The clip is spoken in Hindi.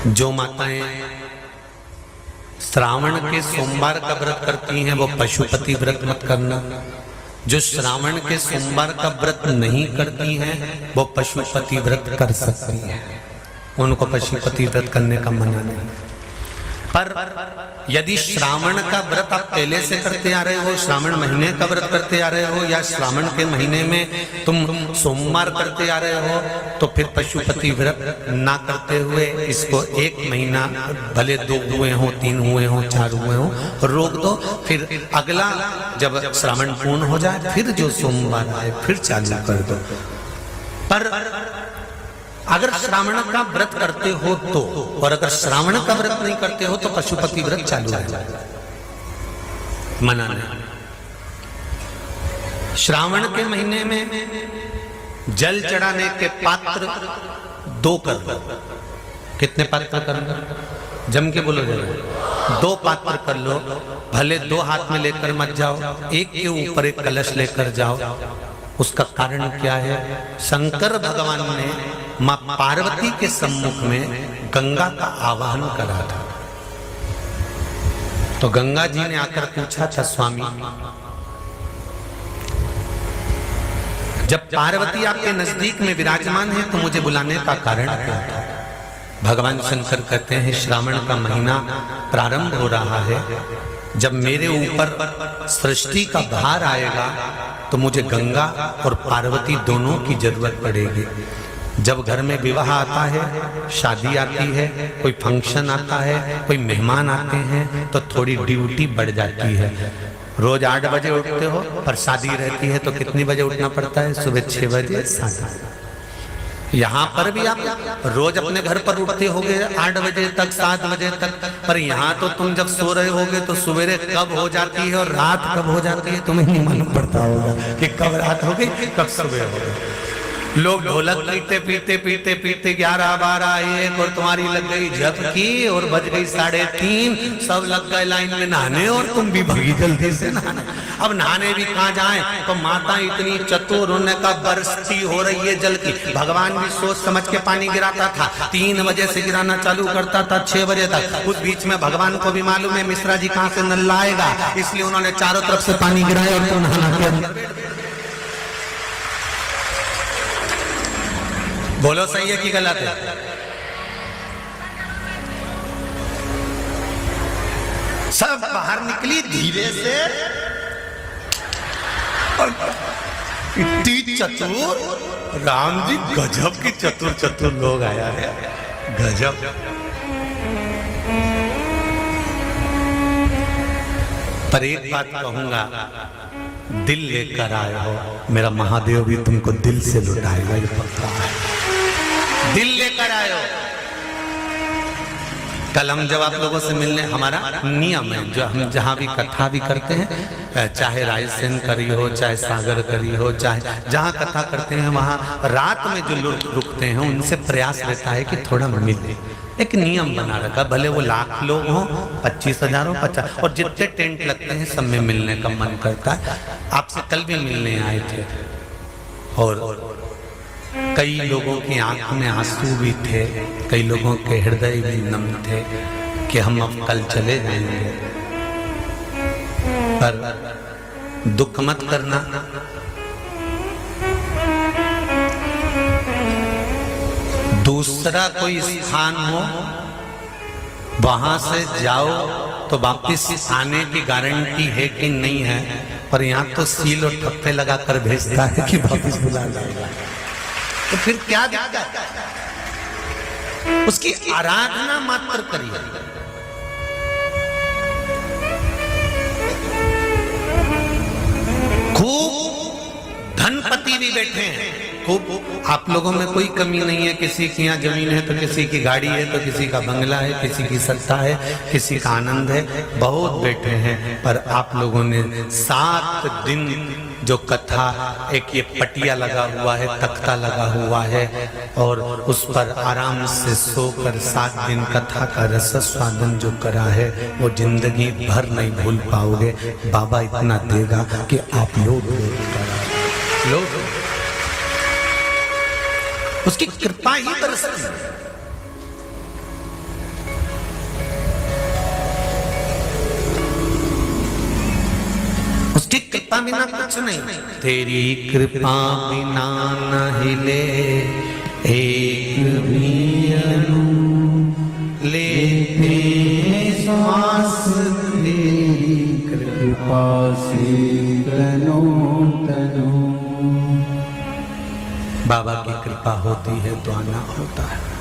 जो माताएं श्रावण के सोमवार का व्रत करती हैं वो पशुपति व्रत मत करना। जो श्रावण के सोमवार का व्रत नहीं करती हैं वो पशुपति व्रत कर सकती हैं, उनको पशुपति व्रत करने का मना नहीं। पर यदि श्रावण का व्रत आप पहले से करते आ रहे हो, श्रावण महीने का व्रत करते आ रहे हो, या श्रावण के महीने में तुम सोमवार करते आ रहे हो, तो फिर पशुपति व्रत ना करते हुए इसको 1 महीना, भले 2 हुए हो, 3 हुए हो, 4 हुए हो, रोक दो। फिर अगला जब श्रावण पूर्ण हो जाए फिर जो सोमवार आए फिर चालू कर दो। पर अगर श्रावण का व्रत करते हो तो, और अगर श्रावण का व्रत नहीं करते हो तो पशुपति व्रत चालू है, मना नहीं। श्रावण के महीने में जल चढ़ाने के पात्र 2 कर लो। कितने पात्र कर लो? जम के बोलो जरा। 2 पात्र कर लो, भले 2 हाथ में लेकर मत जाओ, एक के ऊपर एक कलश लेकर जाओ। उसका कारण क्या है? शंकर भगवान ने मां पार्वती के सम्मुख में गंगा का आवाहन करा था। तो गंगा जी ने आकर पूछा था, स्वामी जब पार्वती आपके नजदीक में विराजमान है तो मुझे बुलाने का कारण क्या था? भगवान शंकर कहते हैं, श्रावण का महीना प्रारंभ हो रहा है, जब मेरे ऊपर सृष्टि का भार आएगा तो मुझे गंगा और पार्वती दोनों की जरूरत पड़ेगी। जब घर में विवाह आता है, शादी आती है, कोई फंक्शन आता है, कोई मेहमान आते हैं, तो थोड़ी ड्यूटी बढ़ जाती है। रोज 8 बजे उठते हो, पर शादी रहती है तो कितनी बजे उठना पड़ता है? सुबह 6 बजे 7। यहाँ पर भी आप रोज अपने घर पर उठते होगे 8 बजे तक, 7 बजे तक, पर यहाँ तो तुम जब सो रहे होगे तो सवेरे कब हो जाती है और रात कब हो जाती है तुम्हें नहीं मालूम पड़ता होगा कि कब रात हो गई कब सुबह हो गई। लोग ढोलक पीते पीते पीते पीते 11, 12, 1 और तुम्हारी लग गई झपकी और बज गई 3:30, सब लग गए लाइन में नहाने और तुम भी भगी जल्दी से नहाने। अब नहाने भी कहाँ जाएं? तो माता इतनी चतुर, उन्होंने का बरसती हो रही है जल की। भगवान भी सोच समझ के पानी गिराता था, 3 बजे से गिराना चालू करता था 6 बजे तक। उस बीच में भगवान को भी मालूम है मिश्रा जी कहाँ से नल लाएगा, इसलिए उन्होंने चारों तरफ से पानी गिराया और तो नहाना के बोलो सही है कि गलत है? सब बाहर निकली धीरे से, और इतनी चतुर, राम जी गजब की चतुर चतुर लोग आया है, गजब। पर एक बात कहूंगा, दिल लेकर आए हो, मेरा महादेव भी तुमको दिल से लुटाएगा, ये पक्का है। दिल लेकर आए हो। कल हम जब आप लोगों से मिलने, हमारा नियम है, जो हम जहाँ भी कथा भी करते हैं, चाहे रायसेन करी हो, चाहे सागर करी हो, चाहे जहाँ कथा करते हैं, वहाँ रात में जो लोग रुकते हैं उनसे प्रयास रहता है कि थोड़ा मिले। एक नियम बना रखा, भले वो लाख लोग हों, 25,000 हो, 50, और जितने टेंट लगते हैं सब में मिलने का मन करता है। आपसे कल भी मिलने आए थे और कई लोगों की आंख में आंसू भी थे, कई लोगों के हृदय भी नम थे कि हम अब कल चले जाएंगे। पर दुख मत करना, दूसरा कोई स्थान हो वहां से जाओ तो वापिस आने की गारंटी है कि नहीं है, पर यहाँ तो सील और ठप्पे लगाकर भेजता है कि वापिस बुला जाएगा। तो फिर क्या दिक्कत? उसकी आराधना मात्र करिए। खूब धनपति भी बैठे हैं, खूब, आप लोगों में कोई कमी नहीं है। किसी की यहाँ जमीन है तो किसी की गाड़ी है, तो किसी का बंगला है, किसी की सत्ता है, किसी का आनंद है, बहुत बैठे हैं। पर आप लोगों ने 7 दिन जो कथा, एक ये पटिया लगा हुआ है, तख्ता लगा हुआ है, और उस पर आराम से सोकर 7 दिन कथा का रस स्वादन जो करा है वो जिंदगी भर नहीं भूल पाओगे। बाबा इतना देगा कि आप लोग उसकी कृपा ही बरसती है। कृपा बिना कुछ नहीं, तेरी कृपा बिना न हिले एक भी अणु, लेते श्वास तेरी कृपा से तनो तनो। बाबा की कृपा होती है तो आना होता है।